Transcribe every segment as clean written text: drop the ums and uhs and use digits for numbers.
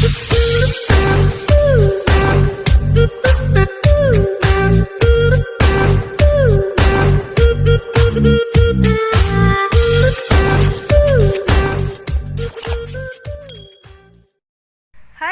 Hi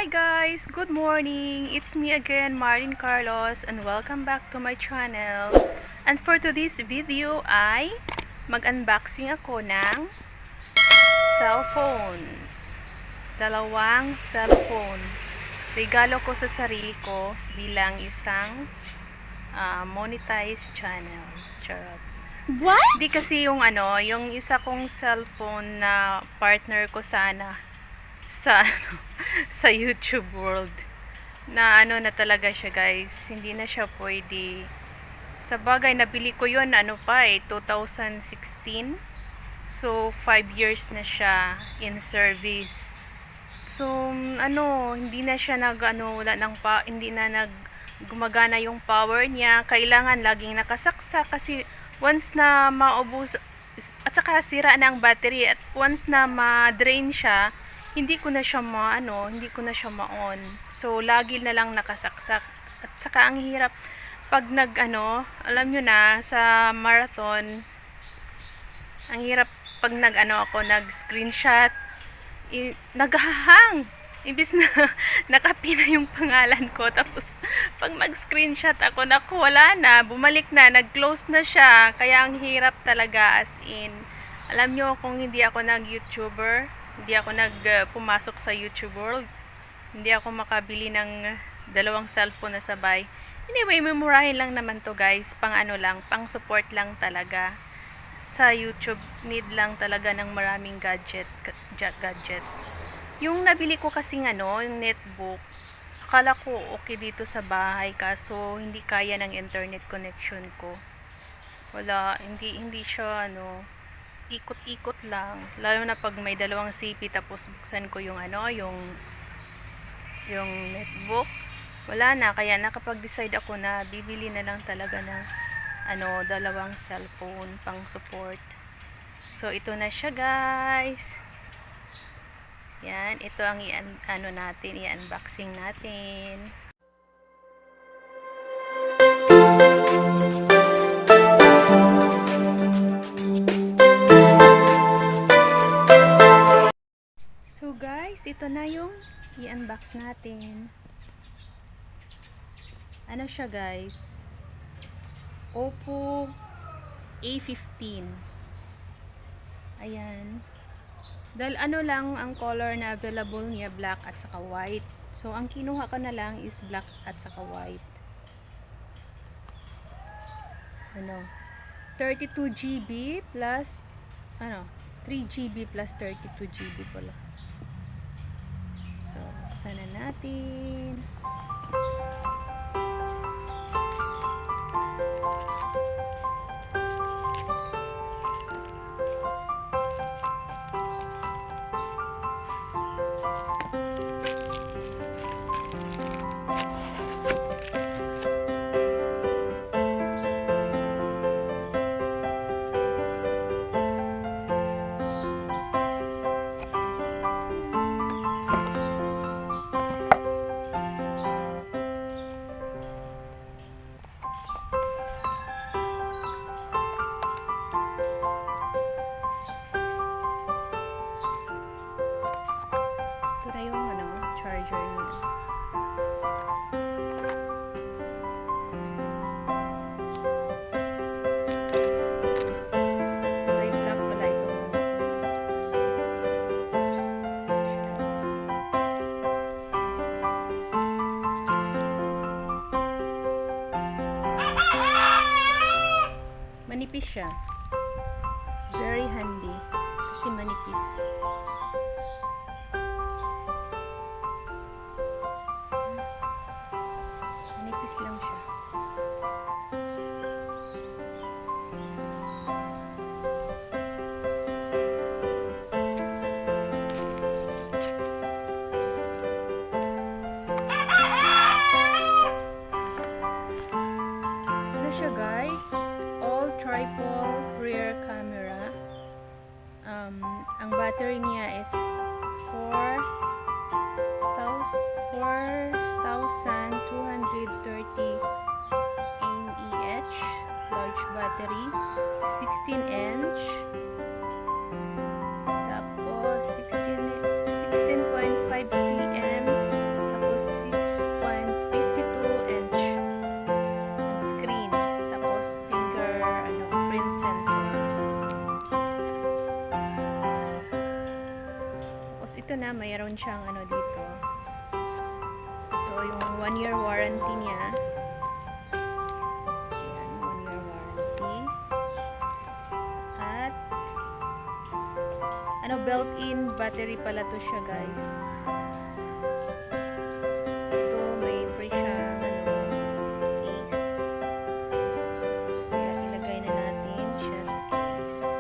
guys! Good morning! It's me again, Marin Carlos, and welcome back to my channel. And for today's video ay mag-unboxing ako ng cellphone. Dalawang cellphone. Regalo ko sa sarili ko bilang isang monetized channel. Charot. What? Di kasi yung yung isa kong cellphone na partner ko sana sa sa YouTube world na na talaga siya, guys. Hindi na siya pwede. Sa bagay, nabili ko yun 2016. So 5 years na siya in service. So hindi na siya hindi na gumagana yung power niya. Kailangan laging nakasaksa kasi once na maubos at saka sira na ang battery at once na ma-drain siya, hindi ko na siya ma-on. So lagi na lang nakasaksak. At saka ang hirap pag alam nyo na sa marathon, ang hirap pag nag-screenshot, naghahang. Ibis na nakapina yung pangalan ko, tapos pag mag-screenshot ako, naku, wala na, bumalik na, nag-close na siya. Kaya ang hirap talaga, as in. Alam nyo, kung hindi ako nag-YouTuber, hindi ako pumasok sa YouTube world, hindi ako makabili ng dalawang cellphone na sabay. Anyway, memurahin lang naman to, guys. Pang pang support lang talaga. Sa YouTube, need lang talaga ng maraming gadgets. Yung nabili ko kasing yung netbook, akala ko okay dito sa bahay, kaso hindi kaya ng internet connection ko. Wala, hindi siya ikot-ikot lang, lalo na pag may dalawang CP tapos buksan ko yung yung netbook, wala na. Kaya nakapag-decide ako na bibili na lang talaga ng dalawang cellphone pang support. So ito na siya, guys. Yan, ito ang i-unboxing natin. So guys, ito na yung i-unbox natin. Ano siya, guys? Oppo A15. Ayan. Dahil lang ang color na available niya, black at saka white. So ang kinuha ko na lang is black at saka white. 32 GB plus 3 GB plus 32 GB pala. So, buksan na natin. Charger niya. Light lang pala ito. Manipis siya. Very handy kasi manipis. 4,230 mAh, large battery, 16-inch, tapos 16.5 cm, tapos 6.52-inch ang screen, tapos print sensor. Tapos ito na, mayroon siyang dito. Ito yung 1-year warranty niya. Ayan, 1-year warranty. At built-in battery pala to siya, guys. Ito, may free siyang case. Kaya ilagay na natin siya sa case.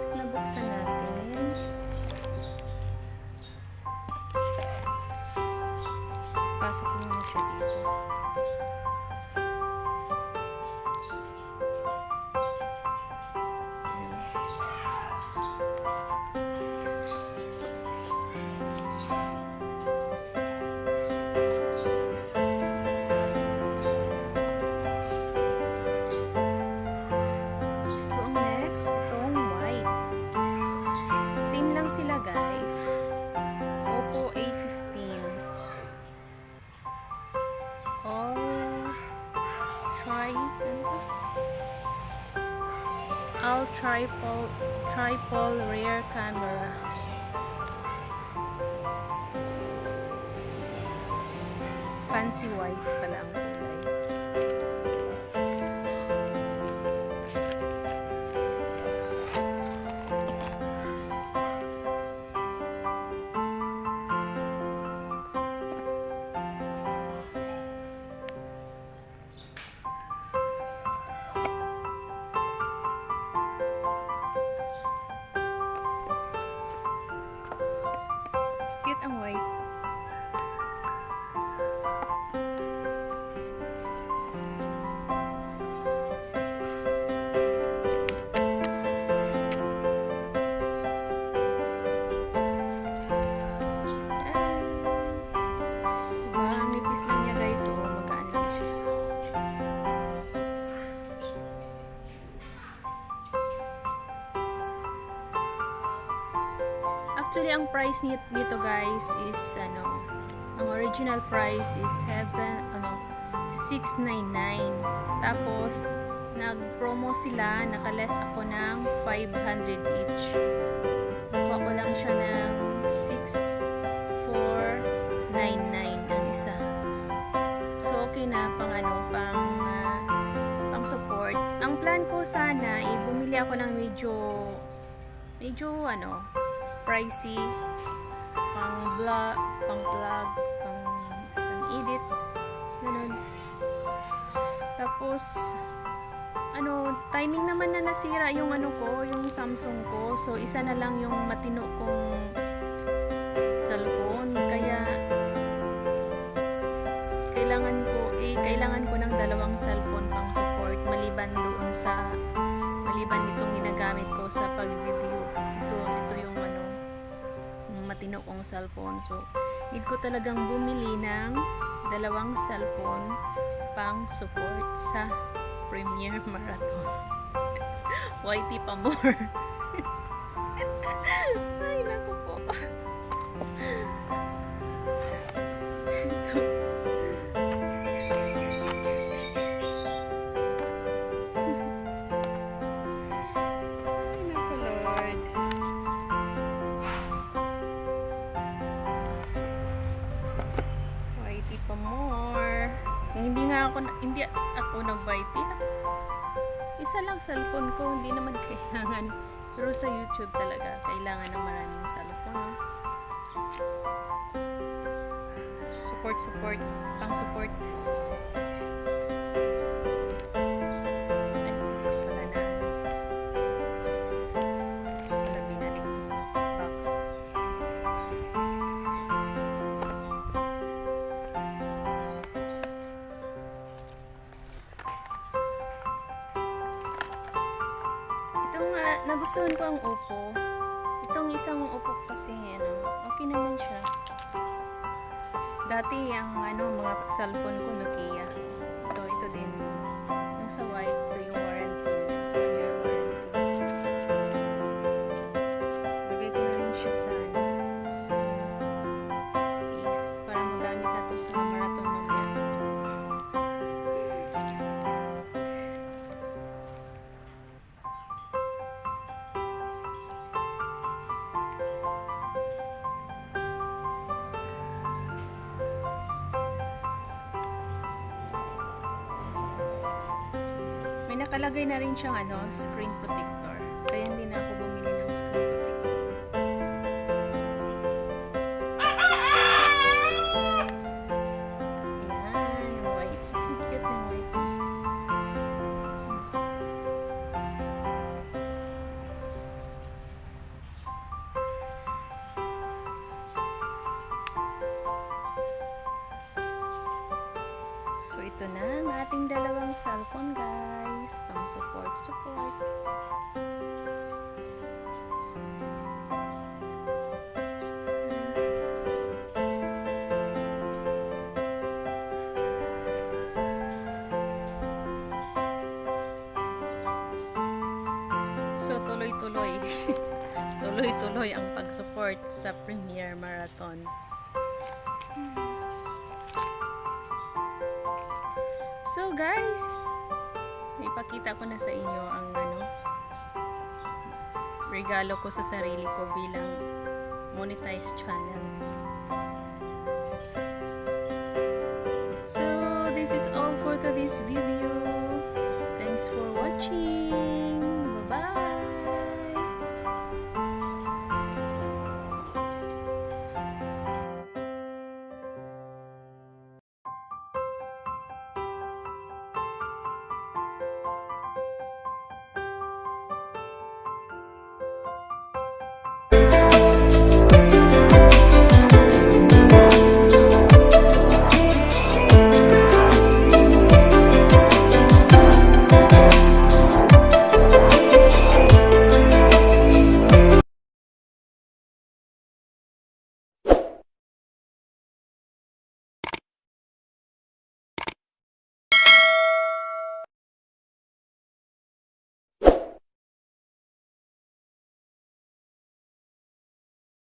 Nabuksan natin. Pasok ko muna siya dito. So, ang next, itong white. Same lang sila, guys. Oppo A15. All triple rear camera. Fancy white pala ang kulay. Cute ang white. Nipis lang niya, guys. So, magaan lang siya. Actually, ang price nito, guys, is ang original price is 699. Tapos nag-promo sila, naka-less ako ng 500 each. Nakuha ko lang siya ng 6,499 ang isa. So okay na pang pang support. Ang plan ko sana bumili ako ng medyo pricey, pang vlog, pang edit, ganun. Tapos timing naman na nasira yung yung Samsung ko. So isa na lang yung matino kong cellphone, kaya kailangan ko ng dalawang cellphone pang support maliban itong ginagamit ko sa pag-video. Ito yung matino kong cellphone. So need ko talagang bumili ng dalawang cellphone pang support sa Premiere Marathon. YT pa more. Ay, naku po. Hindi ako nag-YT. isa lang cellphone ko, hindi naman kailangan. Pero sa YouTube talaga, kailangan ng maraming cellphone. Support, pang support. Ay, wala na. Wala, binalik ko sa box. Nagustuhan ko ang Oppo. Itong isang Oppo kasi, okay naman siya. Dati, ang mga cellphone ko, Nokia. Ito din. Yung sa white, ito yung warranty. 1-year warranty. Lagay ko na rin siya sa case para magamit na to sa marathon mamaya. May nakalagay na rin siyang screen protector. Kaya hindi na ako bumili ng screen protector. Ayan, white. Ang cute ng white. So, ito na ang ating dalawang cellphone, guys. Pang support. So, tuloy-tuloy. Tuloy-tuloy ang pag-support sa Premiere Marathon. So guys, ipakita ko na sa inyo ang regalo ko sa sarili ko bilang monetized channel. So this is all for today's video. Thanks for watching. Bye-bye.